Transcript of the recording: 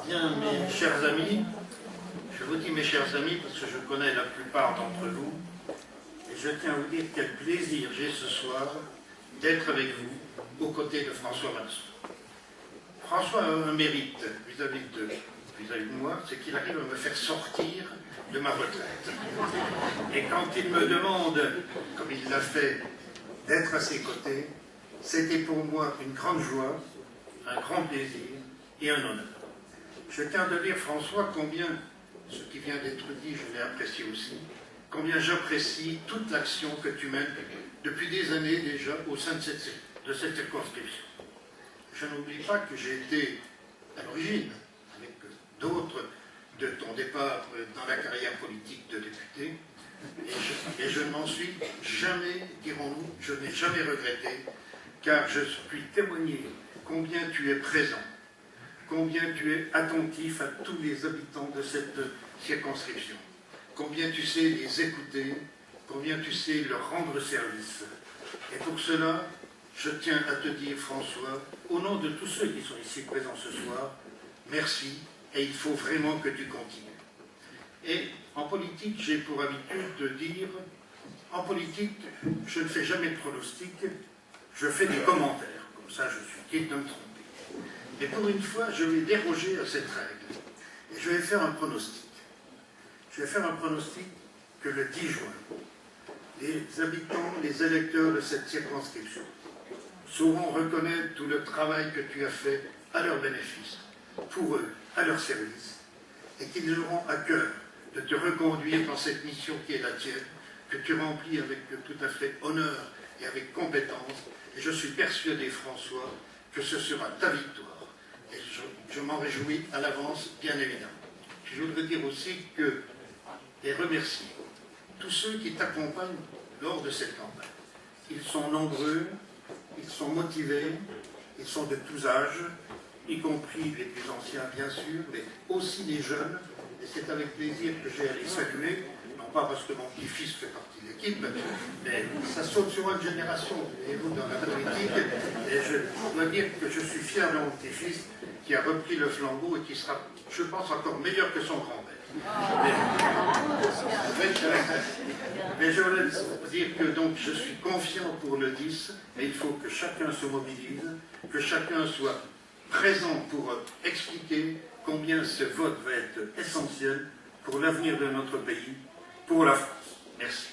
Bien, mes chers amis, je vous dis mes chers amis parce que je connais la plupart d'entre vous, et je tiens à vous dire quel plaisir j'ai ce soir d'être avec vous aux côtés de François Manson. François a un mérite vis-à-vis de moi, c'est qu'il arrive à me faire sortir de ma retraite. Et quand il me demande, comme il l'a fait, d'être à ses côtés, c'était pour moi une grande joie, un grand plaisir et un honneur. Je tiens de dire, François, combien, ce qui vient d'être dit, je l'ai apprécié aussi, combien j'apprécie toute l'action que tu mènes depuis des années déjà au sein de cette circonscription. Je n'oublie pas que j'ai été à l'origine, avec d'autres, de ton départ dans la carrière politique de député, et je ne m'en suis jamais, dirons-nous, je n'ai jamais regretté, car je puis témoigner combien tu es présent, combien tu es attentif à tous les habitants de cette circonscription, combien tu sais les écouter, combien tu sais leur rendre service. Et pour cela, je tiens à te dire, François, au nom de tous ceux qui sont ici présents ce soir, merci, et il faut vraiment que tu continues. Et en politique, j'ai pour habitude de dire, en politique, je ne fais jamais de pronostic, je fais des commentaires, comme ça je suis quitte de me tromper. Et pour une fois, je vais déroger à cette règle, et je vais faire un pronostic. Je vais faire un pronostic que le 10 juin, les habitants, les électeurs de cette circonscription sauront reconnaître tout le travail que tu as fait à leur bénéfice, pour eux, à leur service, et qu'ils auront à cœur de te reconduire dans cette mission qui est la tienne, que tu remplis avec tout à fait honneur et avec compétence. Et je suis persuadé, François, que ce sera ta victoire. Et je m'en réjouis à l'avance, bien évidemment. Je voudrais dire aussi que, et remercier tous ceux qui t'accompagnent lors de cette campagne. Ils sont nombreux, ils sont motivés, ils sont de tous âges, y compris les plus anciens bien sûr, mais aussi les jeunes, et c'est avec plaisir que j'ai à les saluer, non pas parce que mon petit-fils fait partie de l'équipe, mais ça saute sur une génération, voyez-vous, dans la politique, et je dois dire que je suis fier de mon petit-fils qui a repris le flambeau et qui sera, je pense, encore meilleur que son grand-père. Mais je voulais dire que donc je suis confiant pour le 10, mais il faut que chacun se mobilise, que chacun soit présent pour expliquer combien ce vote va être essentiel pour l'avenir de notre pays, pour la France. Merci.